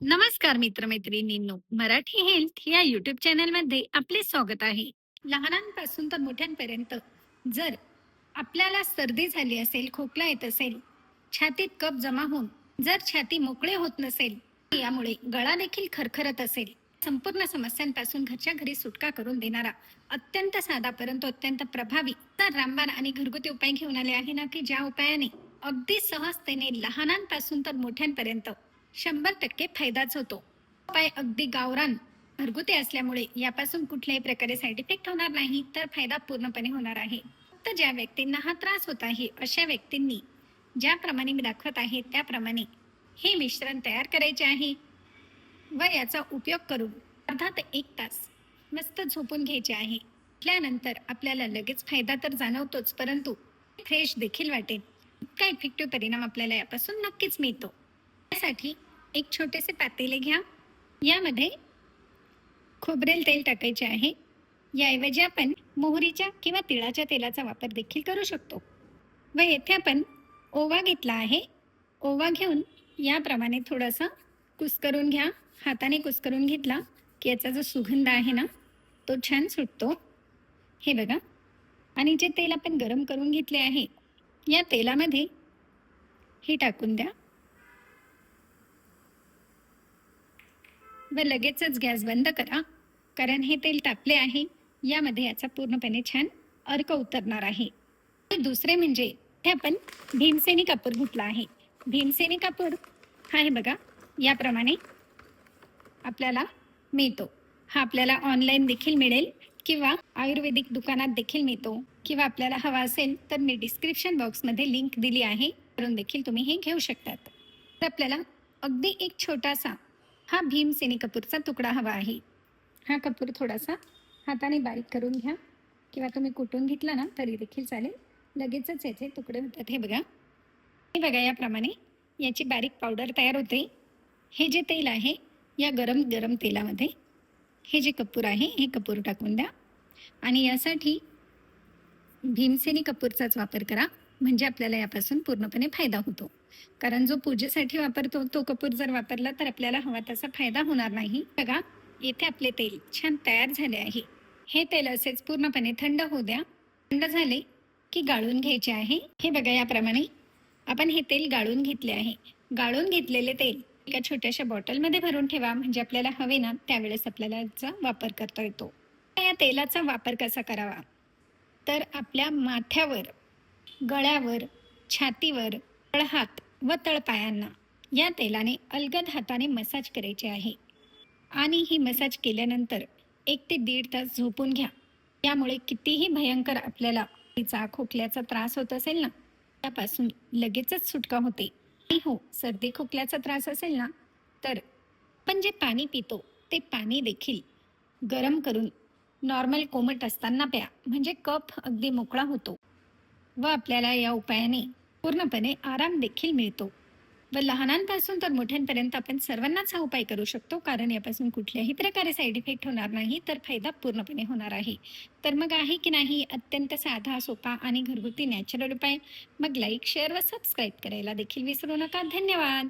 नमस्कार मित्रमैत्रिणींनो, मराठी हेल्थ या युट्यूब चॅनलमध्ये आपले स्वागत आहे. लहानांपासून तर मोठ्यांपर्यंत जर आपल्याला सर्दी झाली असेल, खोकला येत असेल, छातीत कफ जमा होऊन जर छाती मोकळे होत नसेल, यामुळे गळा देखील खरखरत असेल, संपूर्ण समस्यांपासून घरच्या घरी सुटका करून देणारा अत्यंत साधा परंतु अत्यंत प्रभावी तर रामबाण आणि घरगुती उपाय घेऊन आले आहे ना, की ज्या उपायाने अगदी सहजतेने लहानांपासून तर मोठ्यांपर्यंत 100% फायदाच होतो. उपाय अगदी गावरान घरगुती असल्यामुळे यापासून कुठल्याही प्रकारे साईड इफेक्ट होणार नाही, तर फायदा पूर्णपणे होणार आहे. फक्त ज्या व्यक्तींना हा त्रास होत आहे अशा व्यक्तींनी ज्याप्रमाणे मी दाखवत आहे त्याप्रमाणे हे मिश्रण तयार करायचे आहे व याचा उपयोग करून अर्धा ते 1 तास मस्त झोपून घ्यायचे आहे. त्यानंतर आपल्याला लगेच फायदा तर जाणवतोच, परंतु फ्रेश देखील वाटेल. इतका इफेक्टिव्ह परिणाम आपल्याला यापासून नक्कीच मिळतो. त्यासाठी एक छोटेसे पातेले घ्या. यामध्ये खोबरेल तेल टाकायचे आहे. याऐवजी आपण मोहरीच्या किंवा तिळाच्या तेलाचा वापर देखील करू शकतो. व येथे आपण ओवा घेतला आहे. ओवा घेऊन याप्रमाणे थोडासा कुस्करून घ्या. हाताने कुस्करून घेतला की याचा जो सुगंध आहे ना, तो छान सुटतो. हे बघा. आणि जे तेल आपण गरम करून घेतले आहे, या तेलामध्ये हे टाकून द्या व लगेचच गॅस बंद करा. कारण हे तेल तापले आहे, यामध्ये याचा पूर्णपणे छान अर्क उतरणार आहे. दुसरे म्हणजे हे आपण भीमसेनी कापूर घेतला आहे. भीमसेनी कापूर हा हे बघा याप्रमाणे आपल्याला मिळतो. हा आपल्याला ऑनलाईन देखील मिळेल किंवा आयुर्वेदिक दुकानात देखील मिळतो, किंवा आपल्याला हवा असेल तर मी डिस्क्रिप्शन बॉक्समध्ये लिंक दिली आहे, करून देखील तुम्ही हे घेऊ शकतात. तर आपल्याला अगदी एक छोटासा हा भीमसेनी कपूरचा तुकडा हवा आहे. हा कपूर थोडासा हाताने बारीक करून घ्या किंवा तुम्ही कुटून घेतला ना तरी देखील चालेल. लगेचच याचे तुकडे होतात. हे बघा याप्रमाणे याची बारीक पावडर तयार होते. हे जे तेल आहे या गरम गरम तेलामध्ये हे जे कपूर आहे हे कपूर टाकून द्या. आणि यासाठी भीमसेनी कपूरचाच वापर करा, म्हणजे आपल्याला यापासून पूर्णपणे फायदा होतो. कारण जो पूजेसाठी वापरतो तो कपूर जर वापरला तर आपल्याला हवा तसा फायदा होणार नाही. बघा येथे आपले तेल छान तयार झाले आहे. हे तेल असेच पूर्णपणे थंड होऊ द्या. थंड झाले की गाळून घ्यायचे आहे. हे बघा याप्रमाणे आपण हे तेल गाळून घेतले आहे. गाळून घेतलेले तेल एका छोट्याशा बॉटलमध्ये भरून ठेवा, म्हणजे आपल्याला हवे ना त्यावेळेस आपल्याला याचा वापर करता येतो. या तेलाचा वापर कसा करावा, तर आपल्या माथ्यावर, गळ्यावर, छातीवर, तळहात व तळपायांना या तेलाने अलगद हाताने मसाज करायचे आहे. आणि ही मसाज केल्यानंतर 1 ते 1.5 तास झोपून घ्या. यामुळे कितीही भयंकर आपल्याला तिचा खोकल्याचा त्रास होत असेल ना, त्यापासून लगेचच सुटका होते. आणि हो, सर्दी खोकल्याचा त्रास असेल ना, तर आपण जे पाणी पितो ते पाणी देखील गरम करून नॉर्मल कोमट असताना प्या, म्हणजे कफ अगदी मोकळा होतो व आपल्याला या उपायाने पूर्णपणे आराम देखील मिळतो. व लहानांपासून तर मोठ्यांपर्यंत आपण सर्वांनाच हा उपाय करू शकतो, कारण यापासून कुठल्याही प्रकारे साईड इफेक्ट होणार नाही, तर फायदा पूर्णपणे होणार आहे. तर मग आहे की नाही अत्यंत साधा, सोपा आणि घरगुती नॅचरल उपाय? मग लाईक, शेअर व सबस्क्राईब करायला देखील विसरू नका. धन्यवाद.